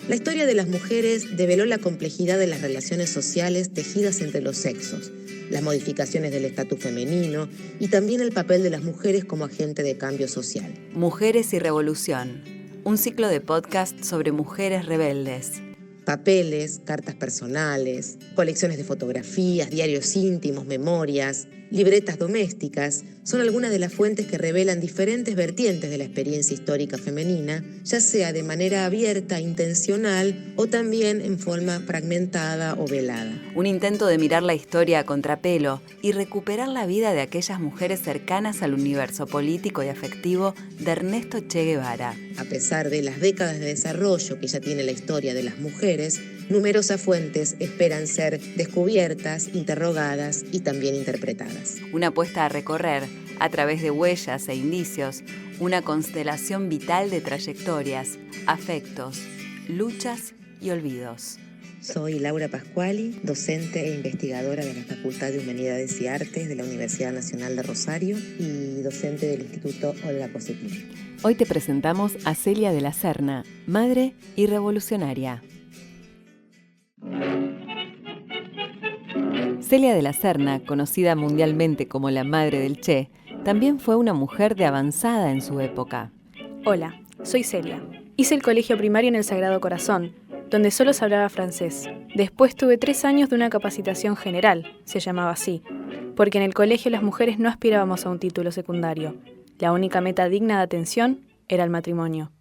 La historia de las mujeres develó la complejidad de las relaciones sociales tejidas entre los sexos, las modificaciones del estatus femenino y también el papel de las mujeres como agente de cambio social. Mujeres y Revolución, un ciclo de podcast sobre mujeres rebeldes. Papeles, cartas personales, colecciones de fotografías, diarios íntimos, memorias, libretas domésticas, son algunas de las fuentes que revelan diferentes vertientes de la experiencia histórica femenina, ya sea de manera abierta, intencional o también en forma fragmentada o velada. Un intento de mirar la historia a contrapelo y recuperar la vida de aquellas mujeres cercanas al universo político y afectivo de Ernesto Che Guevara. A pesar de las décadas de desarrollo que ya tiene la historia de las mujeres, numerosas fuentes esperan ser descubiertas, interrogadas y también interpretadas. Una apuesta a recorrer, a través de huellas e indicios, una constelación vital de trayectorias, afectos, luchas y olvidos. Soy Laura Pascuali, docente e investigadora de la Facultad de Humanidades y Artes de la Universidad Nacional de Rosario y docente del Instituto Olga Posetti. Hoy te presentamos a Celia de la Serna, madre y revolucionaria. Celia de la Serna, conocida mundialmente como la madre del Che, también fue una mujer de avanzada en su época. Hola, soy Celia. Hice el colegio primario en el Sagrado Corazón, donde solo se hablaba francés. Después tuve 3 años de una capacitación general, se llamaba así, porque en el colegio las mujeres no aspirábamos a un título secundario. La única meta digna de atención era el matrimonio.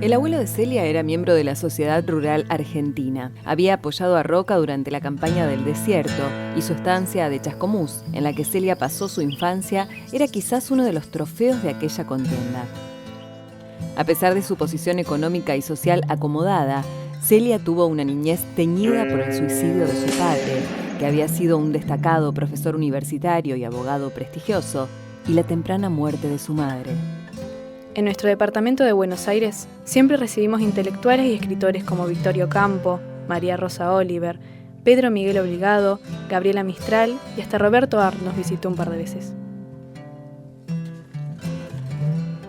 El abuelo de Celia era miembro de la Sociedad Rural Argentina. Había apoyado a Roca durante la campaña del desierto y su estancia de Chascomús, en la que Celia pasó su infancia, era quizás uno de los trofeos de aquella contienda. A pesar de su posición económica y social acomodada, Celia tuvo una niñez teñida por el suicidio de su padre, que había sido un destacado profesor universitario y abogado prestigioso, y la temprana muerte de su madre. En nuestro departamento de Buenos Aires siempre recibimos intelectuales y escritores como Victorio Campo, María Rosa Oliver, Pedro Miguel Obligado, Gabriela Mistral y hasta Roberto Arlt nos visitó un par de veces.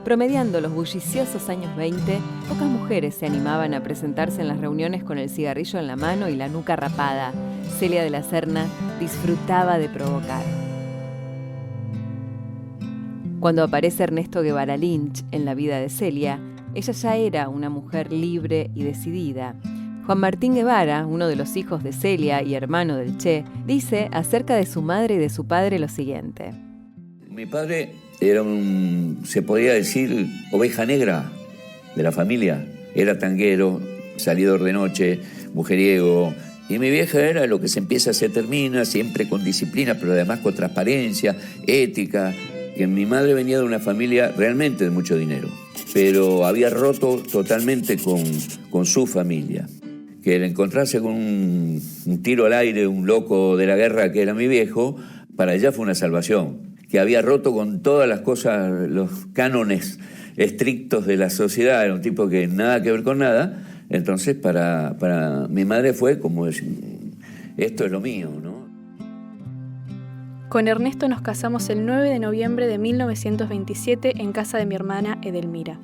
Promediando los bulliciosos años 20, pocas mujeres se animaban a presentarse en las reuniones con el cigarrillo en la mano y la nuca rapada. Celia de la Serna disfrutaba de provocar. Cuando aparece Ernesto Guevara Lynch en la vida de Celia, ella ya era una mujer libre y decidida. Juan Martín Guevara, uno de los hijos de Celia y hermano del Che, dice acerca de su madre y de su padre lo siguiente. Mi padre era se podría decir, oveja negra de la familia. Era tanguero, salidor de noche, mujeriego. Y mi vieja era lo que se empieza se termina, siempre con disciplina, pero además con transparencia, ética. Que mi madre venía de una familia realmente de mucho dinero, pero había roto totalmente con su familia. Que el encontrarse con un tiro al aire, un loco de la guerra que era mi viejo, para ella fue una salvación. Que había roto con todas las cosas, los cánones estrictos de la sociedad, era un tipo que nada que ver con nada. Entonces para mi madre fue como decir, esto es lo mío, ¿no? Con Ernesto nos casamos el 9 de noviembre de 1927 en casa de mi hermana Edelmira.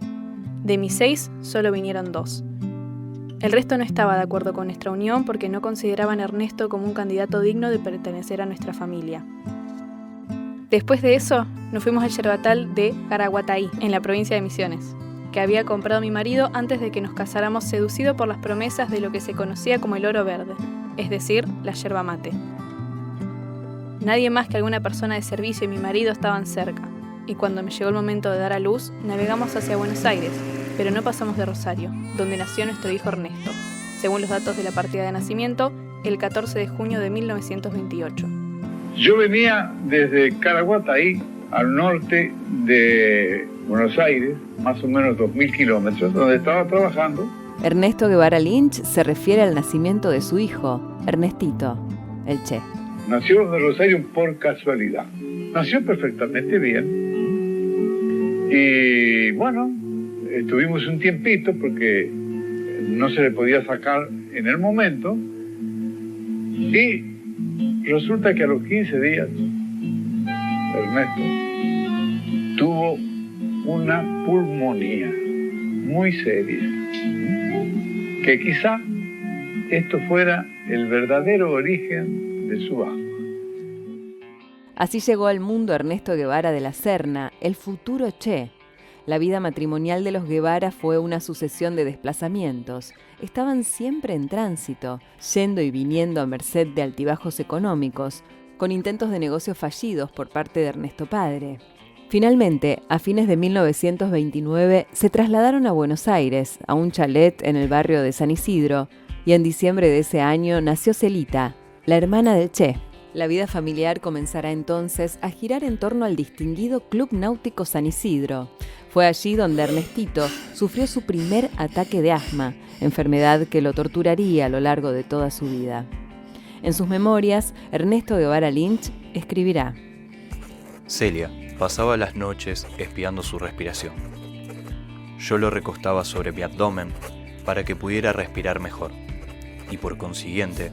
De mis 6, solo vinieron 2. El resto no estaba de acuerdo con nuestra unión porque no consideraban a Ernesto como un candidato digno de pertenecer a nuestra familia. Después de eso, nos fuimos al yerbatal de Caraguatay, en la provincia de Misiones, que había comprado mi marido antes de que nos casáramos, seducido por las promesas de lo que se conocía como el oro verde, es decir, la yerba mate. Nadie más que alguna persona de servicio y mi marido estaban cerca, y cuando me llegó el momento de dar a luz, navegamos hacia Buenos Aires, pero no pasamos de Rosario, donde nació nuestro hijo Ernesto, según los datos de la partida de nacimiento, el 14 de junio de 1928. Yo venía desde Caraguatay, al norte de Buenos Aires, más o menos 2.000 kilómetros, donde estaba trabajando. Ernesto Guevara Lynch se refiere al nacimiento de su hijo, Ernestito, el Che. Nació de Rosario por casualidad. Nació perfectamente bien. Y bueno, estuvimos un tiempito porque no se le podía sacar en el momento. Y resulta que a los 15 días, Ernesto tuvo una pulmonía muy seria. que quizá esto fuera el verdadero origen de su alma. Así llegó al mundo Ernesto Guevara de la Serna, el futuro Che. La vida matrimonial de los Guevara fue una sucesión de desplazamientos. Estaban siempre en tránsito, yendo y viniendo a merced de altibajos económicos, con intentos de negocios fallidos por parte de Ernesto padre. Finalmente, a fines de 1929, se trasladaron a Buenos Aires, a un chalet en el barrio de San Isidro, y en diciembre de ese año nació Celita, la hermana del Che. La vida familiar comenzará entonces a girar en torno al distinguido Club Náutico San Isidro. Fue allí donde Ernestito sufrió su primer ataque de asma, enfermedad que lo torturaría a lo largo de toda su vida. En sus memorias, Ernesto Guevara Lynch escribirá: Celia pasaba las noches espiando su respiración. Yo lo recostaba sobre mi abdomen para que pudiera respirar mejor, y por consiguiente,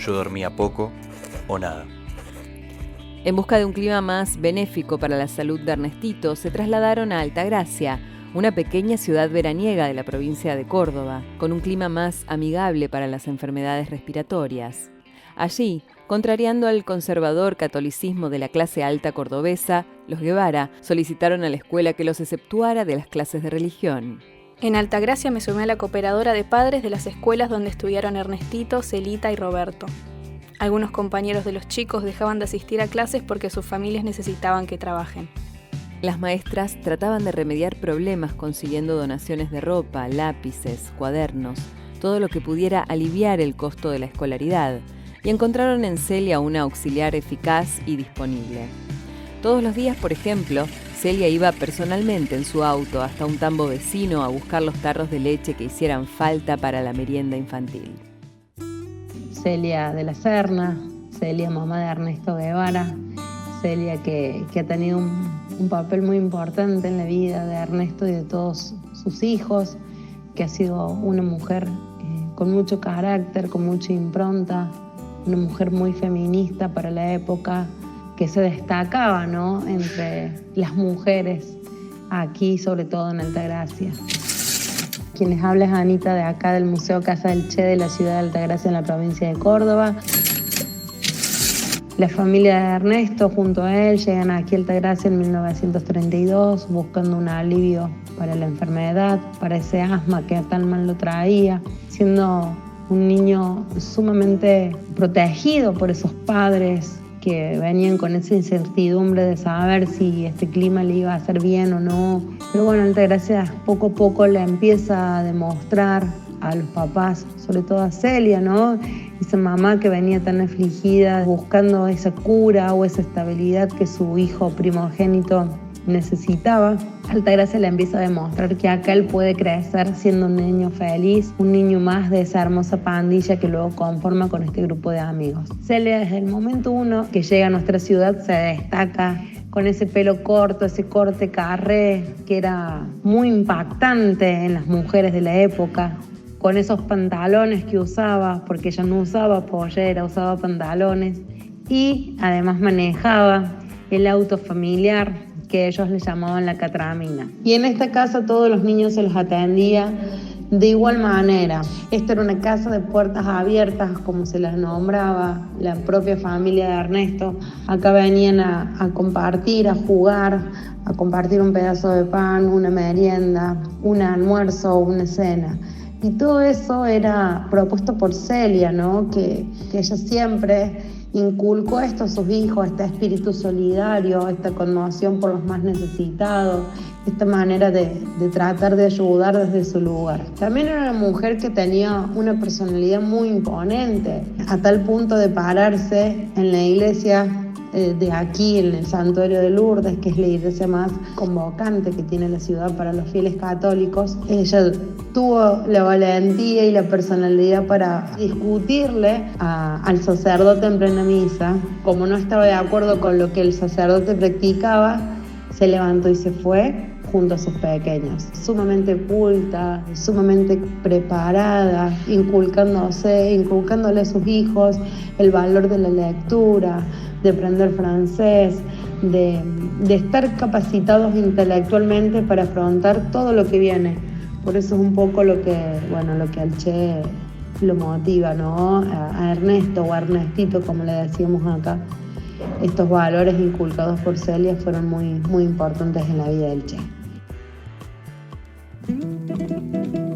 yo dormía poco o nada. En busca de un clima más benéfico para la salud de Ernestito, se trasladaron a Altagracia, una pequeña ciudad veraniega de la provincia de Córdoba, con un clima más amigable para las enfermedades respiratorias. Allí, contrariando al conservador catolicismo de la clase alta cordobesa, los Guevara solicitaron a la escuela que los exceptuara de las clases de religión. En Altagracia me sumé a la cooperadora de padres de las escuelas donde estudiaron Ernestito, Celita y Roberto. Algunos compañeros de los chicos dejaban de asistir a clases porque sus familias necesitaban que trabajen. Las maestras trataban de remediar problemas consiguiendo donaciones de ropa, lápices, cuadernos, todo lo que pudiera aliviar el costo de la escolaridad, y encontraron en Celia una auxiliar eficaz y disponible. Todos los días, por ejemplo, Celia iba personalmente en su auto hasta un tambo vecino a buscar los tarros de leche que hicieran falta para la merienda infantil. Celia de la Serna, Celia mamá de Ernesto Guevara, Celia que ha tenido un papel muy importante en la vida de Ernesto y de todos sus hijos, que ha sido una mujer con mucho carácter, con mucha impronta, una mujer muy feminista para la época, que se destacaba, ¿no?, entre las mujeres aquí, sobre todo en Altagracia. Quienes habla es Anita, de acá del Museo Casa del Che de la ciudad de Altagracia, en la provincia de Córdoba. La familia de Ernesto junto a él llegan aquí a Altagracia en 1932 buscando un alivio para la enfermedad, para ese asma que tan mal lo traía, siendo un niño sumamente protegido por esos padres que venían con esa incertidumbre de saber si este clima le iba a hacer bien o no. Pero bueno, Altagracia poco a poco le empieza a demostrar a los papás, sobre todo a Celia, ¿no?, esa mamá que venía tan afligida, buscando esa cura o esa estabilidad que su hijo primogénito necesitaba. Altagracia le empieza a demostrar que acá él puede crecer siendo un niño feliz, un niño más de esa hermosa pandilla que luego conforma con este grupo de amigos. Celia, desde el momento uno que llega a nuestra ciudad, se destaca con ese pelo corto, ese corte carré que era muy impactante en las mujeres de la época, con esos pantalones que usaba, porque ella no usaba pollera, usaba pantalones, y además manejaba el auto familiar que ellos le llamaban la catramina. Y en esta casa todos los niños se los atendía de igual manera. Esta era una casa de puertas abiertas, como se las nombraba la propia familia de Ernesto. Acá venían a compartir, a jugar, a compartir un pedazo de pan, una merienda, un almuerzo, una cena. Y todo eso era propuesto por Celia, ¿no?, que ella siempre inculcó esto a sus hijos, este espíritu solidario, esta conmoción por los más necesitados, esta manera de tratar de ayudar desde su lugar. También era una mujer que tenía una personalidad muy imponente, a tal punto de pararse en la iglesia de aquí, en el Santuario de Lourdes, que es la iglesia más convocante que tiene la ciudad para los fieles católicos. Ella tuvo la valentía y la personalidad para discutirle al sacerdote en plena misa. Como no estaba de acuerdo con lo que el sacerdote practicaba, se levantó y se fue junto a sus pequeños. Sumamente culta, sumamente preparada, inculcándole a sus hijos el valor de la lectura, de aprender francés, de estar capacitados intelectualmente para afrontar todo lo que viene. Por eso es un poco lo que al Che lo motiva, ¿no? A Ernesto o a Ernestito, como le decíamos acá. Estos valores inculcados por Celia fueron muy, muy importantes en la vida del Che.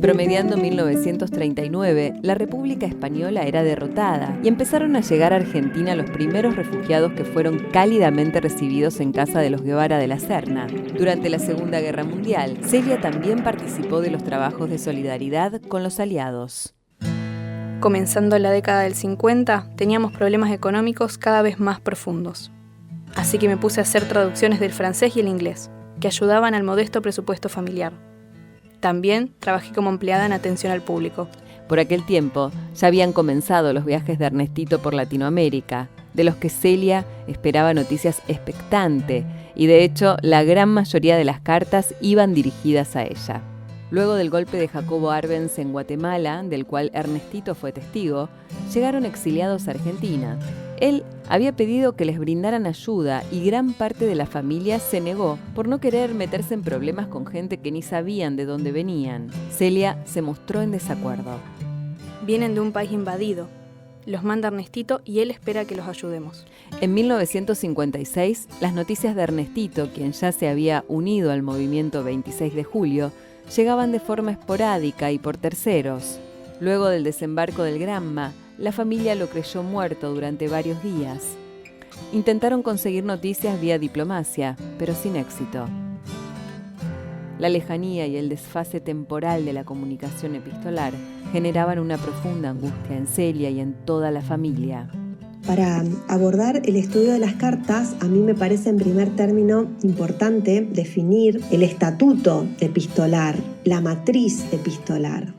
Promediando 1939, la República Española era derrotada y empezaron a llegar a Argentina los primeros refugiados que fueron cálidamente recibidos en casa de los Guevara de la Serna. Durante la Segunda Guerra Mundial, Celia también participó de los trabajos de solidaridad con los aliados. Comenzando la década del 50, teníamos problemas económicos cada vez más profundos. Así que me puse a hacer traducciones del francés y el inglés, que ayudaban al modesto presupuesto familiar. También trabajé como empleada en atención al público. Por aquel tiempo ya habían comenzado los viajes de Ernestito por Latinoamérica, de los que Celia esperaba noticias expectante, y de hecho la gran mayoría de las cartas iban dirigidas a ella. Luego del golpe de Jacobo Arbenz en Guatemala, del cual Ernestito fue testigo, llegaron exiliados a Argentina. Él había pedido que les brindaran ayuda y gran parte de la familia se negó por no querer meterse en problemas con gente que ni sabían de dónde venían. Celia se mostró en desacuerdo. Vienen de un país invadido. Los manda Ernestito y él espera que los ayudemos. En 1956, las noticias de Ernestito, quien ya se había unido al movimiento 26 de julio, llegaban de forma esporádica y por terceros. Luego del desembarco del Granma, la familia lo creyó muerto durante varios días. Intentaron conseguir noticias vía diplomacia, pero sin éxito. La lejanía y el desfase temporal de la comunicación epistolar generaban una profunda angustia en Celia y en toda la familia. Para abordar el estudio de las cartas, a mí me parece en primer término importante definir el estatuto epistolar, la matriz epistolar.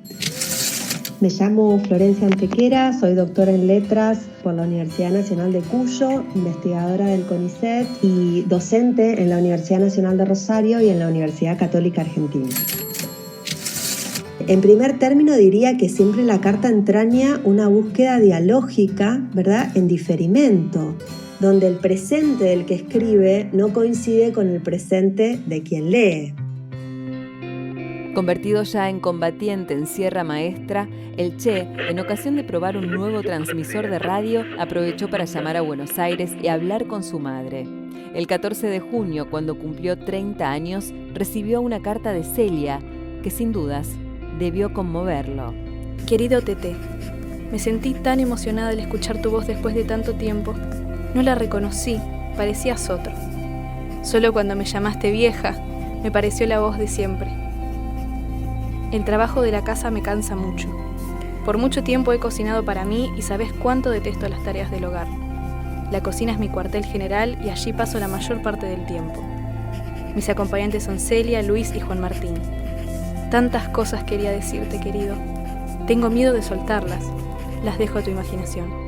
Me llamo Florencia Antequera, soy doctora en letras por la Universidad Nacional de Cuyo, investigadora del CONICET y docente en la Universidad Nacional de Rosario y en la Universidad Católica Argentina. En primer término diría que siempre la carta entraña una búsqueda dialógica, ¿verdad?, en diferimento, donde el presente del que escribe no coincide con el presente de quien lee. Convertido ya en combatiente en Sierra Maestra, el Che, en ocasión de probar un nuevo transmisor de radio, aprovechó para llamar a Buenos Aires y hablar con su madre. El 14 de junio, cuando cumplió 30 años, recibió una carta de Celia, que sin dudas debió conmoverlo. Querido Tete, me sentí tan emocionada al escuchar tu voz después de tanto tiempo. No la reconocí, parecías otro. Solo cuando me llamaste vieja, me pareció la voz de siempre. El trabajo de la casa me cansa mucho. Por mucho tiempo he cocinado para mí y sabes cuánto detesto las tareas del hogar. La cocina es mi cuartel general y allí paso la mayor parte del tiempo. Mis acompañantes son Celia, Luis y Juan Martín. Tantas cosas quería decirte, querido. Tengo miedo de soltarlas. Las dejo a tu imaginación.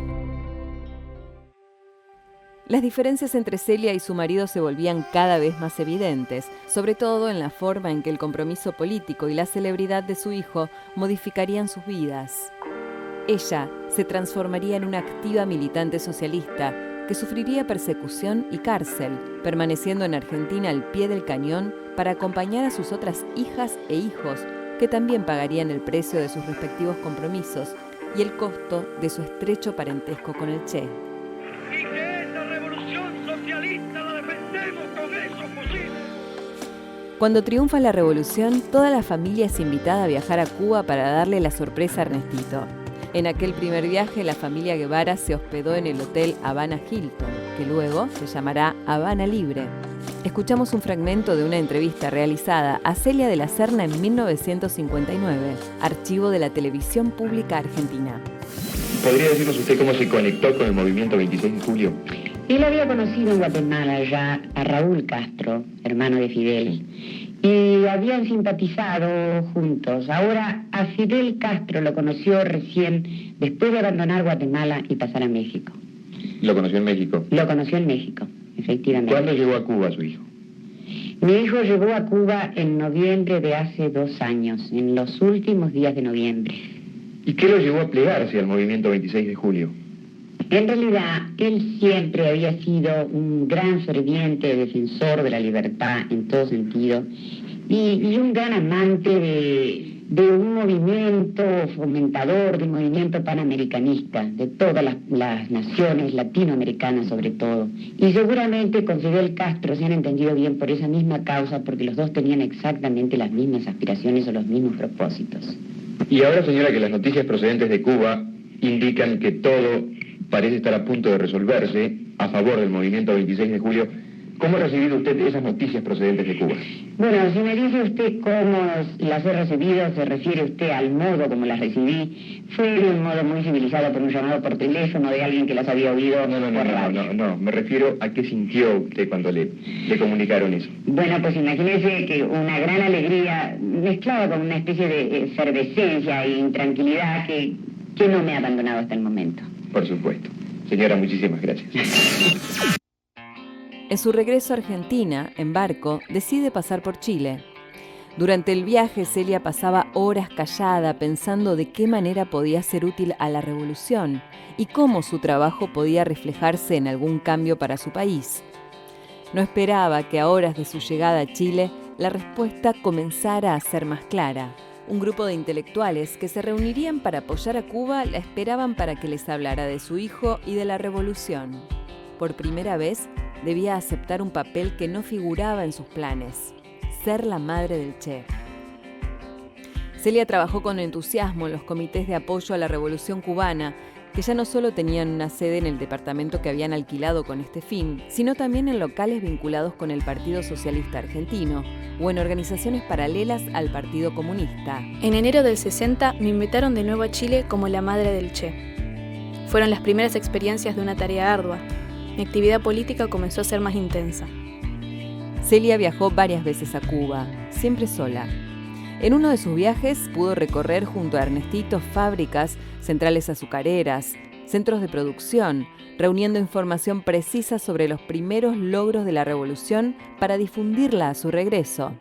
Las diferencias entre Celia y su marido se volvían cada vez más evidentes, sobre todo en la forma en que el compromiso político y la celebridad de su hijo modificarían sus vidas. Ella se transformaría en una activa militante socialista que sufriría persecución y cárcel, permaneciendo en Argentina al pie del cañón para acompañar a sus otras hijas e hijos, que también pagarían el precio de sus respectivos compromisos y el costo de su estrecho parentesco con el Che. Y que esa revolución socialista la defendemos con esos fusiles. Cuando triunfa la revolución, toda la familia es invitada a viajar a Cuba para darle la sorpresa a Ernestito. En aquel primer viaje, la familia Guevara se hospedó en el hotel Habana Hilton, que luego se llamará Habana Libre. Escuchamos un fragmento de una entrevista realizada a Celia de la Serna en 1959, archivo de la televisión pública argentina. ¿Podría decirnos usted cómo se conectó con el movimiento 26 de julio? Él había conocido en Guatemala ya a Raúl Castro, hermano de Fidel, y habían simpatizado juntos. Ahora a Fidel Castro lo conoció recién después de abandonar Guatemala y pasar a México. ¿Lo conoció en México? Lo conoció en México, efectivamente. ¿Cuándo llegó a Cuba su hijo? Mi hijo llegó a Cuba en noviembre de hace 2 años, en los últimos días de noviembre. ¿Y qué lo llevó a plegarse al movimiento 26 de julio? En realidad, él siempre había sido un gran ferviente defensor de la libertad en todo sentido y un gran amante de un movimiento fomentador, de un movimiento panamericanista, de todas las naciones latinoamericanas sobre todo. Y seguramente con Fidel Castro se han entendido bien por esa misma causa, porque los dos tenían exactamente las mismas aspiraciones o los mismos propósitos. Y ahora, señora, que las noticias procedentes de Cuba indican que todo parece estar a punto de resolverse a favor del movimiento 26 de julio, ¿cómo ha recibido usted esas noticias procedentes de Cuba? Bueno, si me dice usted cómo las he recibido, se refiere usted al modo como las recibí. Fue de un modo muy civilizado, por un llamado por teléfono de alguien que las había oído por radio. No, me refiero a qué sintió usted cuando le comunicaron eso. Bueno, pues imagínese que una gran alegría mezclada con una especie de efervescencia e intranquilidad que no me ha abandonado hasta el momento. Por supuesto. Señora, muchísimas gracias. En su regreso a Argentina, en barco, decide pasar por Chile. Durante el viaje, Celia pasaba horas callada pensando de qué manera podía ser útil a la revolución y cómo su trabajo podía reflejarse en algún cambio para su país. No esperaba que a horas de su llegada a Chile, la respuesta comenzara a ser más clara. Un grupo de intelectuales que se reunirían para apoyar a Cuba la esperaban para que les hablara de su hijo y de la revolución. Por primera vez, debía aceptar un papel que no figuraba en sus planes: ser la madre del Che. Celia trabajó con entusiasmo en los comités de apoyo a la Revolución Cubana, que ya no solo tenían una sede en el departamento que habían alquilado con este fin, sino también en locales vinculados con el Partido Socialista Argentino o en organizaciones paralelas al Partido Comunista. En enero del 60 me invitaron de nuevo a Chile como la madre del Che. Fueron las primeras experiencias de una tarea ardua. Mi actividad política comenzó a ser más intensa. Celia viajó varias veces a Cuba, siempre sola. En uno de sus viajes pudo recorrer junto a Ernestito fábricas, centrales azucareras, centros de producción, reuniendo información precisa sobre los primeros logros de la revolución para difundirla a su regreso.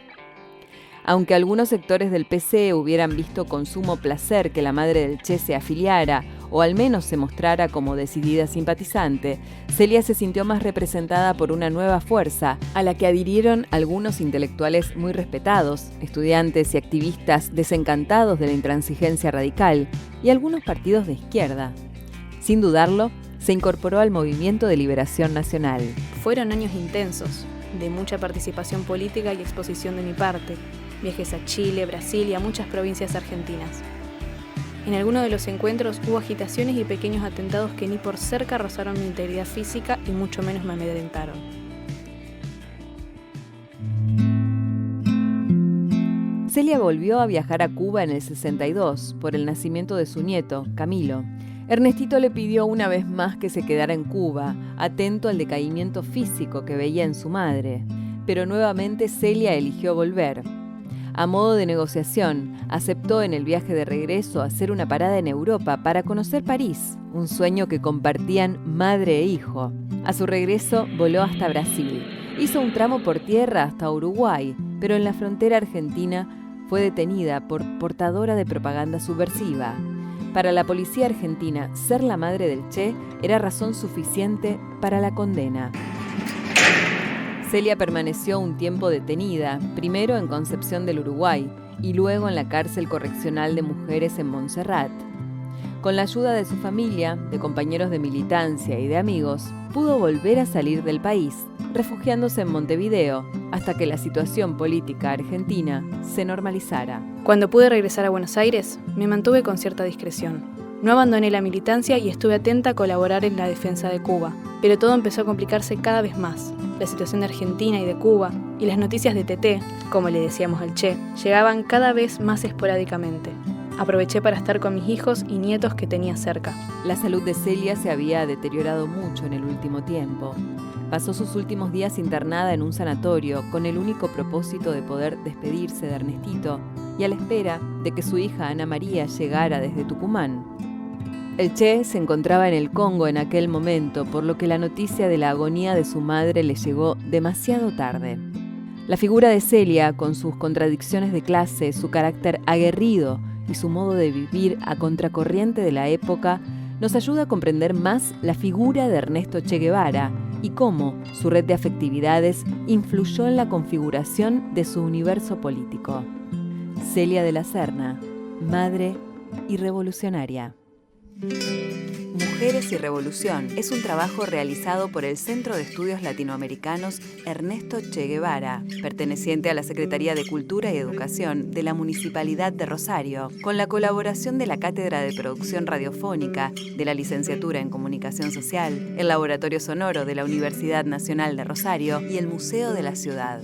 Aunque algunos sectores del PC hubieran visto con sumo placer que la madre del Che se afiliara o al menos se mostrara como decidida simpatizante, Celia se sintió más representada por una nueva fuerza a la que adhirieron algunos intelectuales muy respetados, estudiantes y activistas desencantados de la intransigencia radical y algunos partidos de izquierda. Sin dudarlo, se incorporó al Movimiento de Liberación Nacional. Fueron años intensos, de mucha participación política y exposición de mi parte, viajes a Chile, Brasil y a muchas provincias argentinas. En algunos de los encuentros hubo agitaciones y pequeños atentados que ni por cerca rozaron mi integridad física y mucho menos me amedrentaron. Celia volvió a viajar a Cuba en el 62 por el nacimiento de su nieto, Camilo. Ernestito le pidió una vez más que se quedara en Cuba, atento al decaimiento físico que veía en su madre, pero nuevamente Celia eligió volver. A modo de negociación, aceptó en el viaje de regreso hacer una parada en Europa para conocer París, un sueño que compartían madre e hijo. A su regreso, voló hasta Brasil. Hizo un tramo por tierra hasta Uruguay, pero en la frontera argentina fue detenida por portadora de propaganda subversiva. Para la policía argentina, ser la madre del Che era razón suficiente para la condena. Celia permaneció un tiempo detenida, primero en Concepción del Uruguay y luego en la cárcel correccional de mujeres en Montserrat. Con la ayuda de su familia, de compañeros de militancia y de amigos, pudo volver a salir del país, refugiándose en Montevideo, hasta que la situación política argentina se normalizara. Cuando pude regresar a Buenos Aires, me mantuve con cierta discreción. No abandoné la militancia y estuve atenta a colaborar en la defensa de Cuba, pero todo empezó a complicarse cada vez más. La situación de Argentina y de Cuba, y las noticias de TT, como le decíamos al Che, llegaban cada vez más esporádicamente. Aproveché para estar con mis hijos y nietos que tenía cerca. La salud de Celia se había deteriorado mucho en el último tiempo. Pasó sus últimos días internada en un sanatorio con el único propósito de poder despedirse de Ernestito y a la espera de que su hija Ana María llegara desde Tucumán. El Che se encontraba en el Congo en aquel momento, por lo que la noticia de la agonía de su madre le llegó demasiado tarde. La figura de Celia, con sus contradicciones de clase, su carácter aguerrido y su modo de vivir a contracorriente de la época, nos ayuda a comprender más la figura de Ernesto Che Guevara y cómo su red de afectividades influyó en la configuración de su universo político. Celia de la Serna, madre y revolucionaria. Mujeres y Revolución es un trabajo realizado por el Centro de Estudios Latinoamericanos Ernesto Che Guevara, perteneciente a la Secretaría de Cultura y Educación de la Municipalidad de Rosario, con la colaboración de la Cátedra de Producción Radiofónica, de la Licenciatura en Comunicación Social, el Laboratorio Sonoro de la Universidad Nacional de Rosario y el Museo de la Ciudad.